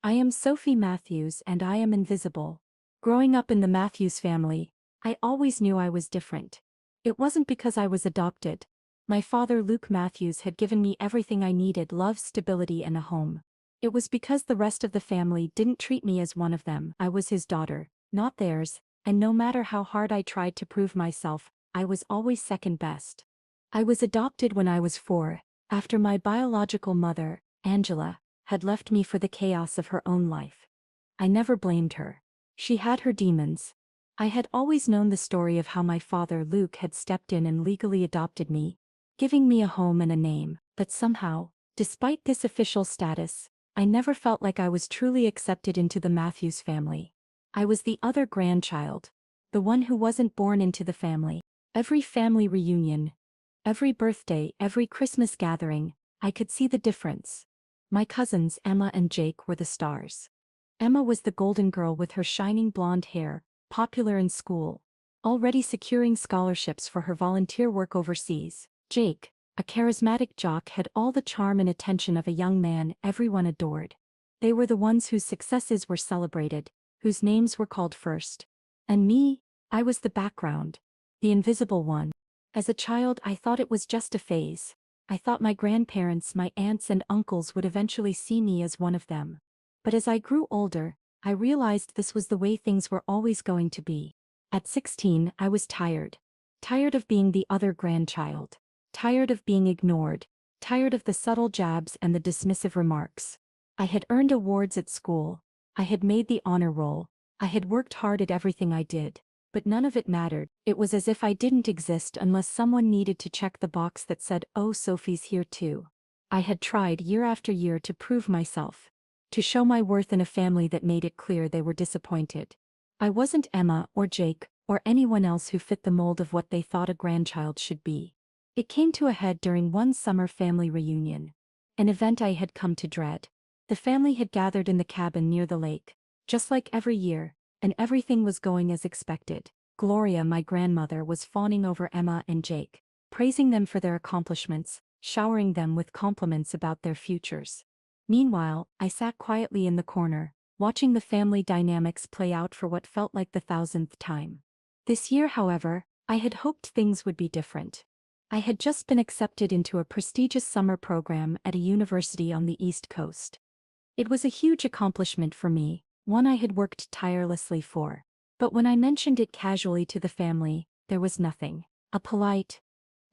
I am Sophie Matthews and I am invisible. Growing up in the Matthews family, I always knew I was different. It wasn't because I was adopted. My father, Luke Matthews, had given me everything I needed: love, stability, and a home. It was because the rest of the family didn't treat me as one of them. I was his daughter, not theirs, and no matter how hard I tried to prove myself, I was always second best. I was adopted when I was 4, after my biological mother, Angela, had left me for the chaos of her own life. I never blamed her. She had her demons. I had always known the story of how my father, Luke, had stepped in and legally adopted me, giving me a home and a name, but somehow, despite this official status, I never felt like I was truly accepted into the Matthews family. I was the other grandchild, the one who wasn't born into the family. Every family reunion, every birthday, every Christmas gathering, I could see the difference. My cousins Emma and Jake were the stars. Emma was the golden girl with her shining blonde hair, popular in school, already securing scholarships for her volunteer work overseas. Jake, a charismatic jock, had all the charm and attention of a young man everyone adored. They were the ones whose successes were celebrated, whose names were called first. And me, I was the background, the invisible one. As a child, I thought it was just a phase. I thought my grandparents, my aunts and uncles would eventually see me as one of them. But as I grew older, I realized this was the way things were always going to be. At 16, I was tired. Tired of being the other grandchild. Tired of being ignored. Tired of the subtle jabs and the dismissive remarks. I had earned awards at school. I had made the honor roll. I had worked hard at everything I did. But none of it mattered. It was as if I didn't exist unless someone needed to check the box that said, "Oh, Sophie's here too." I had tried year after year to prove myself, to show my worth in a family that made it clear they were disappointed. I wasn't Emma or Jake or anyone else who fit the mold of what they thought a grandchild should be. It came to a head during one summer family reunion, an event I had come to dread. The family had gathered in the cabin near the lake, just like every year, and everything was going as expected. Gloria, my grandmother, was fawning over Emma and Jake, praising them for their accomplishments, showering them with compliments about their futures. Meanwhile, I sat quietly in the corner, watching the family dynamics play out for what felt like the 1000th time. This year, however, I had hoped things would be different. I had just been accepted into a prestigious summer program at a university on the East Coast. It was a huge accomplishment for me, one I had worked tirelessly for. But when I mentioned it casually to the family, there was nothing. A polite,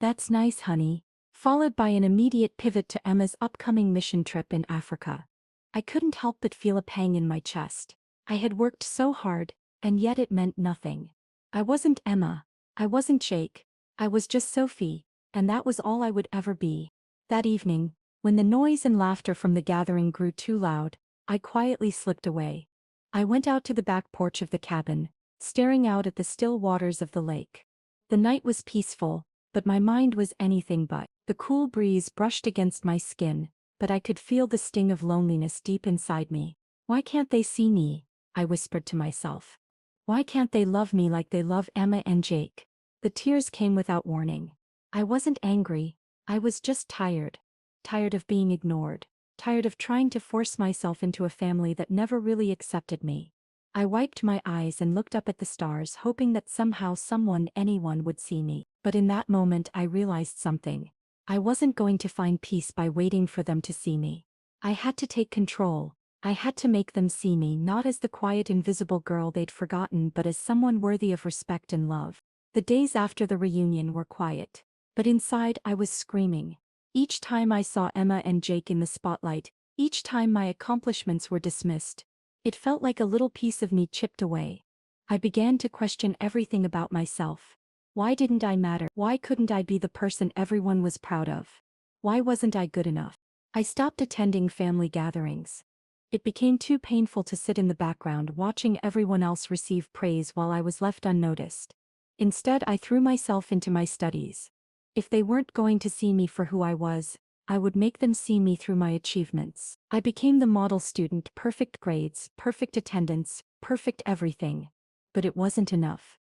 "That's nice, honey," followed by an immediate pivot to Emma's upcoming mission trip in Africa. I couldn't help but feel a pang in my chest. I had worked so hard, and yet it meant nothing. I wasn't Emma. I wasn't Jake. I was just Sophie, and that was all I would ever be. That evening, when the noise and laughter from the gathering grew too loud, I quietly slipped away. I went out to the back porch of the cabin, staring out at the still waters of the lake. The night was peaceful, but my mind was anything but. The cool breeze brushed against my skin, but I could feel the sting of loneliness deep inside me. "Why can't they see me?" I whispered to myself. "Why can't they love me like they love Emma and Jake?" The tears came without warning. I wasn't angry. I was just tired. Tired of being ignored. Tired of trying to force myself into a family that never really accepted me. I wiped my eyes and looked up at the stars, hoping that somehow anyone would see me. But in that moment I realized something. I wasn't going to find peace by waiting for them to see me. I had to take control. I had to make them see me not as the quiet, invisible girl they'd forgotten, but as someone worthy of respect and love. The days after the reunion were quiet, but inside I was screaming. Each time I saw Emma and Jake in the spotlight, each time my accomplishments were dismissed, it felt like a little piece of me chipped away. I began to question everything about myself. Why didn't I matter? Why couldn't I be the person everyone was proud of? Why wasn't I good enough? I stopped attending family gatherings. It became too painful to sit in the background watching everyone else receive praise while I was left unnoticed. Instead, I threw myself into my studies. If they weren't going to see me for who I was, I would make them see me through my achievements. I became the model student: perfect grades, perfect attendance, perfect everything. But it wasn't enough.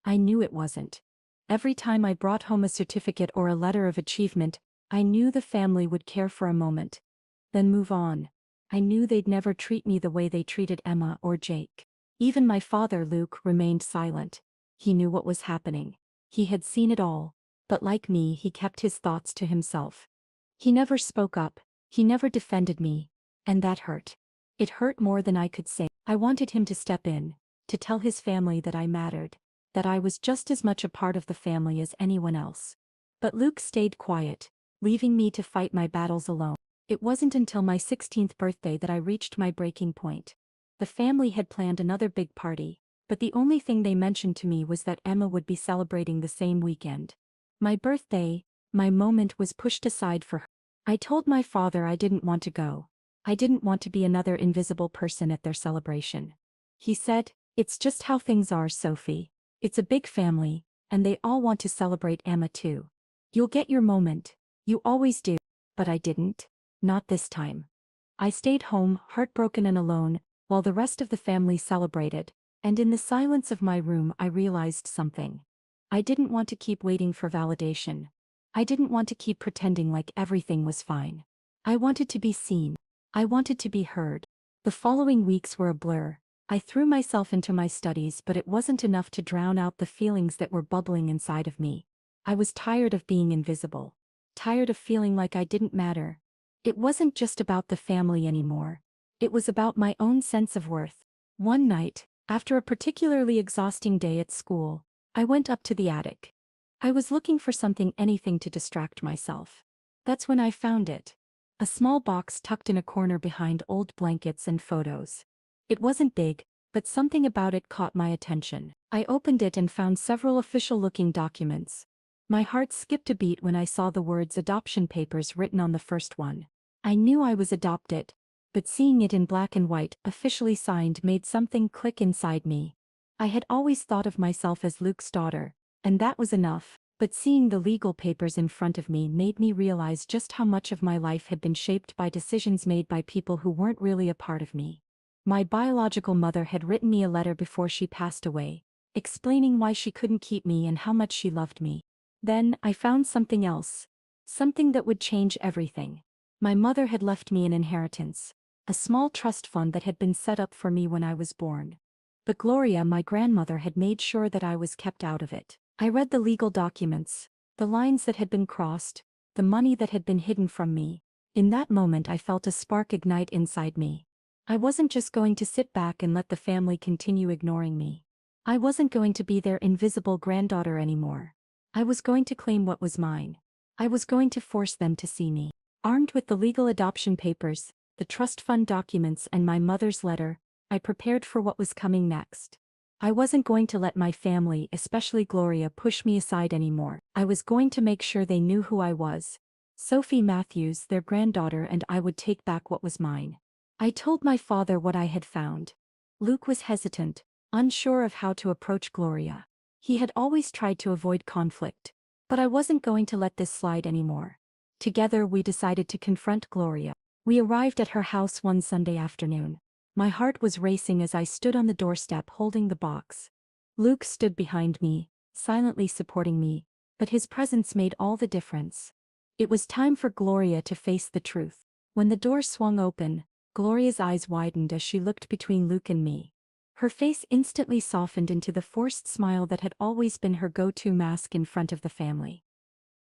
I knew it wasn't. Every time I brought home a certificate or a letter of achievement, I knew the family would care for a moment, then move on. I knew they'd never treat me the way they treated Emma or Jake. Even my father Luke remained silent. He knew what was happening. He had seen it all. But like me, he kept his thoughts to himself. He never spoke up. He never defended me. And that hurt. It hurt more than I could say. I wanted him to step in, to tell his family that I mattered, that I was just as much a part of the family as anyone else. But Luke stayed quiet, leaving me to fight my battles alone. It wasn't until my 16th birthday that I reached my breaking point. The family had planned another big party, but the only thing they mentioned to me was that Emma would be celebrating the same weekend. My birthday, my moment was pushed aside for her. I told my father I didn't want to go. I didn't want to be another invisible person at their celebration. He said, "It's just how things are, Sophie. It's a big family, and they all want to celebrate Emma too. You'll get your moment. You always do." But I didn't. Not this time. I stayed home, heartbroken and alone, while the rest of the family celebrated, and in the silence of my room I realized something. I didn't want to keep waiting for validation. I didn't want to keep pretending like everything was fine. I wanted to be seen. I wanted to be heard. The following weeks were a blur. I threw myself into my studies, but it wasn't enough to drown out the feelings that were bubbling inside of me. I was tired of being invisible. Tired of feeling like I didn't matter. It wasn't just about the family anymore. It was about my own sense of worth. One night, after a particularly exhausting day at school, I went up to the attic. I was looking for anything to distract myself. That's when I found it. A small box tucked in a corner behind old blankets and photos. It wasn't big, but something about it caught my attention. I opened it and found several official-looking documents. My heart skipped a beat when I saw the words adoption papers written on the first one. I knew I was adopted, but seeing it in black and white, officially signed, made something click inside me. I had always thought of myself as Luke's daughter, and that was enough, but seeing the legal papers in front of me made me realize just how much of my life had been shaped by decisions made by people who weren't really a part of me. My biological mother had written me a letter before she passed away, explaining why she couldn't keep me and how much she loved me. Then I found something else. Something that would change everything. My mother had left me an inheritance. A small trust fund that had been set up for me when I was born. But Gloria, my grandmother, had made sure that I was kept out of it. I read the legal documents, the lines that had been crossed, the money that had been hidden from me. In that moment I felt a spark ignite inside me. I wasn't just going to sit back and let the family continue ignoring me. I wasn't going to be their invisible granddaughter anymore. I was going to claim what was mine. I was going to force them to see me. Armed with the legal adoption papers, the trust fund documents and my mother's letter, I prepared for what was coming next. I wasn't going to let my family, especially Gloria, push me aside anymore. I was going to make sure they knew who I was. Sophie Matthews, their granddaughter, and I would take back what was mine. I told my father what I had found. Luke was hesitant, unsure of how to approach Gloria. He had always tried to avoid conflict. But I wasn't going to let this slide anymore. Together we decided to confront Gloria. We arrived at her house one Sunday afternoon. My heart was racing as I stood on the doorstep holding the box. Luke stood behind me, silently supporting me, but his presence made all the difference. It was time for Gloria to face the truth. When the door swung open, Gloria's eyes widened as she looked between Luke and me. Her face instantly softened into the forced smile that had always been her go-to mask in front of the family.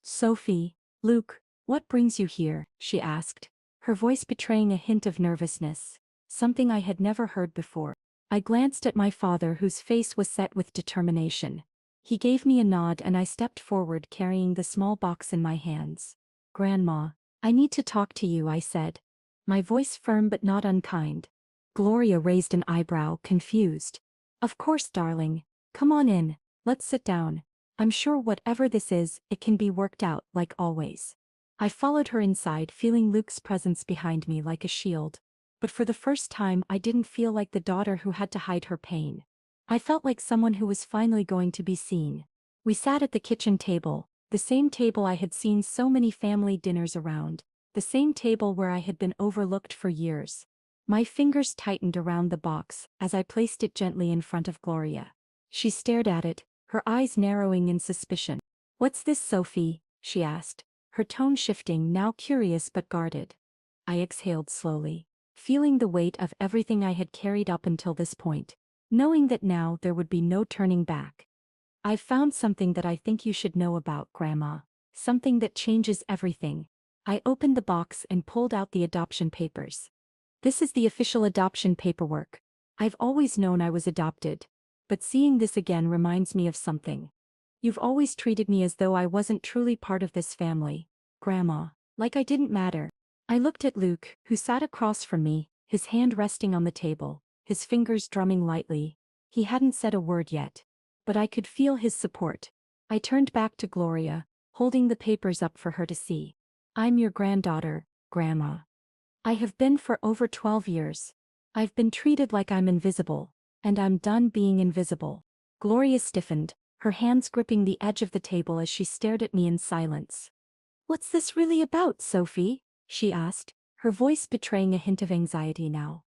"Sophie, Luke, what brings you here?" she asked, her voice betraying a hint of nervousness, something I had never heard before. I glanced at my father, whose face was set with determination. He gave me a nod and I stepped forward, carrying the small box in my hands. "Grandma, I need to talk to you," I said, my voice firm but not unkind. Gloria raised an eyebrow, confused. "Of course, darling. Come on in, let's sit down. I'm sure whatever this is, it can be worked out, like always." I followed her inside, feeling Luke's presence behind me like a shield. But for the first time I didn't feel like the daughter who had to hide her pain. I felt like someone who was finally going to be seen. We sat at the kitchen table, the same table I had seen so many family dinners around, the same table where I had been overlooked for years. My fingers tightened around the box as I placed it gently in front of Gloria. She stared at it, her eyes narrowing in suspicion. "What's this, Sophie?" she asked, her tone shifting, now curious but guarded. I exhaled slowly. feeling the weight of everything I had carried up until this point, knowing that now there would be no turning back. "I've found something that I think you should know about, Grandma. Something that changes everything." I opened the box and pulled out the adoption papers. "This is the official adoption paperwork. I've always known I was adopted, but seeing this again reminds me of something. You've always treated me as though I wasn't truly part of this family, Grandma, like I didn't matter." I looked at Luke, who sat across from me, his hand resting on the table, his fingers drumming lightly. He hadn't said a word yet, but I could feel his support. I turned back to Gloria, holding the papers up for her to see. "I'm your granddaughter, Grandma. I have been for over 12 years. I've been treated like I'm invisible, and I'm done being invisible." Gloria stiffened, her hands gripping the edge of the table as she stared at me in silence. "What's this really about, Sophie?" she asked, her voice betraying a hint of anxiety now.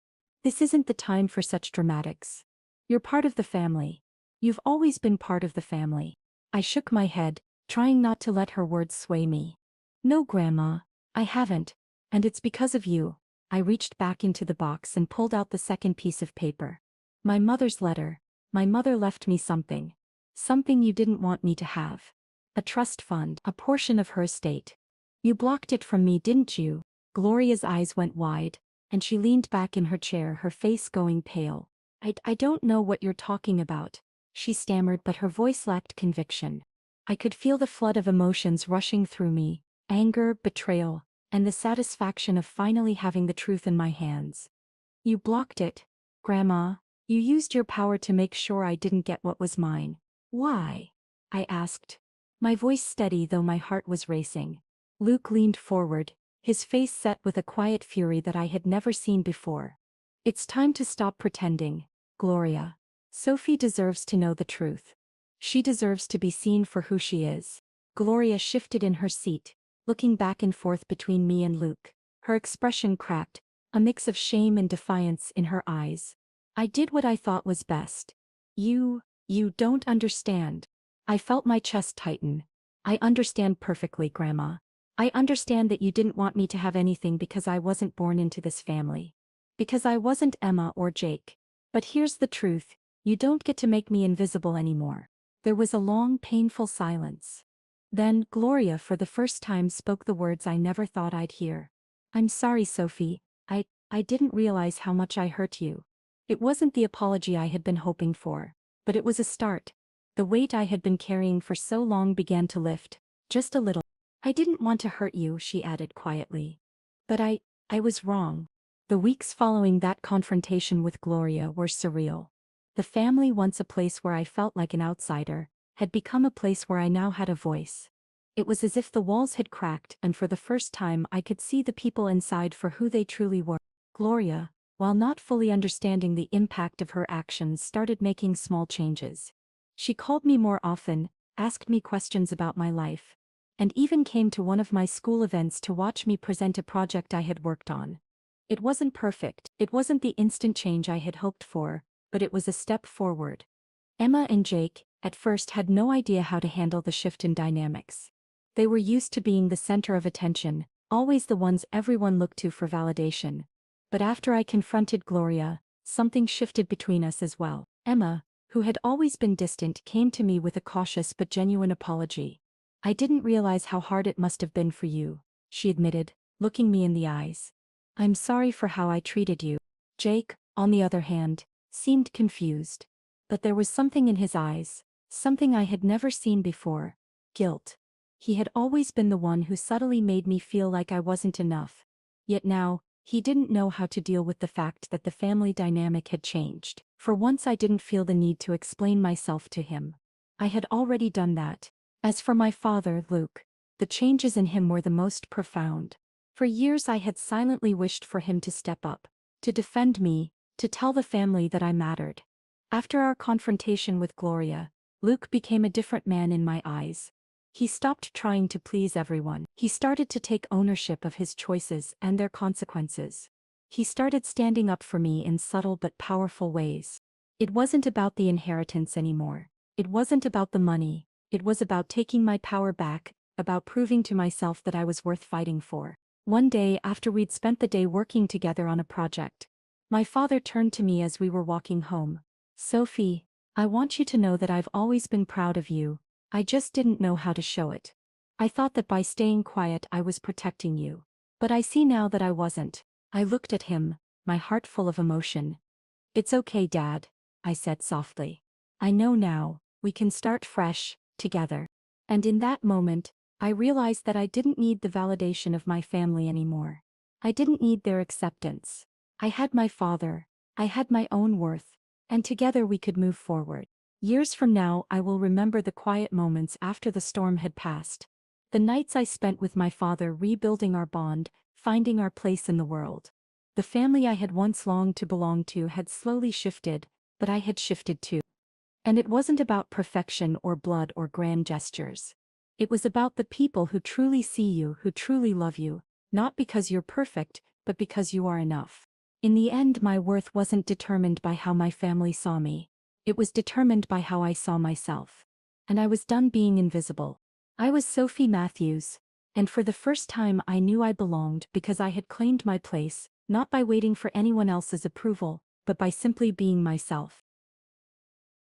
"This isn't the time for such dramatics. You're part of the family. You've always been part of the family." I shook my head, trying not to let her words sway me. "No, Grandma, I haven't, and it's because of you." I reached back into the box and pulled out the second piece of paper. "My mother's letter. My mother left me something. Something you didn't want me to have. A trust fund, a portion of her estate. You blocked it from me, didn't you?" Gloria's eyes went wide, and she leaned back in her chair, her face going pale. I don't know what you're talking about," she stammered, but her voice lacked conviction. I could feel the flood of emotions rushing through me, anger, betrayal, and the satisfaction of finally having the truth in my hands. "You blocked it, Grandma. You used your power to make sure I didn't get what was mine." "Why?" I asked, my voice steady though my heart was racing. Luke leaned forward, his face set with a quiet fury that I had never seen before. "It's time to stop pretending, Gloria. Sophie deserves to know the truth. She deserves to be seen for who she is." Gloria shifted in her seat, looking back and forth between me and Luke, her expression cracked, a mix of shame and defiance in her eyes. "I did what I thought was best. You don't understand." I felt my chest tighten. "I understand perfectly, Grandma. I understand that you didn't want me to have anything because I wasn't born into this family. Because I wasn't Emma or Jake. But here's the truth, you don't get to make me invisible anymore." There was a long, painful silence. Then Gloria for the first time spoke the words I never thought I'd hear. "I'm sorry, Sophie. I didn't realize how much I hurt you." It wasn't the apology I had been hoping for, but it was a start. The weight I had been carrying for so long began to lift, just a little. "I didn't want to hurt you," she added quietly. "But I was wrong." The weeks following that confrontation with Gloria were surreal. The family, once a place where I felt like an outsider, had become a place where I now had a voice. It was as if the walls had cracked, and for the first time I could see the people inside for who they truly were. Gloria, while not fully understanding the impact of her actions, started making small changes. She called me more often, asked me questions about my life, and even came to one of my school events to watch me present a project I had worked on. It wasn't perfect, it wasn't the instant change I had hoped for, but it was a step forward. Emma and Jake, at first, had no idea how to handle the shift in dynamics. They were used to being the center of attention, always the ones everyone looked to for validation. But after I confronted Gloria, something shifted between us as well. Emma, who had always been distant, came to me with a cautious but genuine apology. "I didn't realize how hard it must have been for you," she admitted, looking me in the eyes. "I'm sorry for how I treated you." Jake, on the other hand, seemed confused. But there was something in his eyes, something I had never seen before: guilt. He had always been the one who subtly made me feel like I wasn't enough. Yet now, he didn't know how to deal with the fact that the family dynamic had changed. For once I didn't feel the need to explain myself to him. I had already done that. As for my father, Luke, the changes in him were the most profound. For years I had silently wished for him to step up, to defend me, to tell the family that I mattered. After our confrontation with Gloria, Luke became a different man in my eyes. He stopped trying to please everyone. He started to take ownership of his choices and their consequences. He started standing up for me in subtle but powerful ways. It wasn't about the inheritance anymore. It wasn't about the money. It was about taking my power back, about proving to myself that I was worth fighting for. One day after we'd spent the day working together on a project, my father turned to me as we were walking home. Sophie, I want you to know that I've always been proud of you. I just didn't know how to show it. I thought that by staying quiet I was protecting you. But I see now that I wasn't. I looked at him, my heart full of emotion. It's okay, Dad, I said softly. I know now, we can start fresh, together. And in that moment, I realized that I didn't need the validation of my family anymore. I didn't need their acceptance. I had my father, I had my own worth, and together we could move forward. Years from now, I will remember the quiet moments after the storm had passed. The nights I spent with my father rebuilding our bond, finding our place in the world. The family I had once longed to belong to had slowly shifted, but I had shifted too. And it wasn't about perfection or blood or grand gestures. It was about the people who truly see you, who truly love you, not because you're perfect, but because you are enough. In the end, my worth wasn't determined by how my family saw me. It was determined by how I saw myself. And I was done being invisible. I was Sophie Matthews, and for the first time I knew I belonged because I had claimed my place, not by waiting for anyone else's approval, but by simply being myself.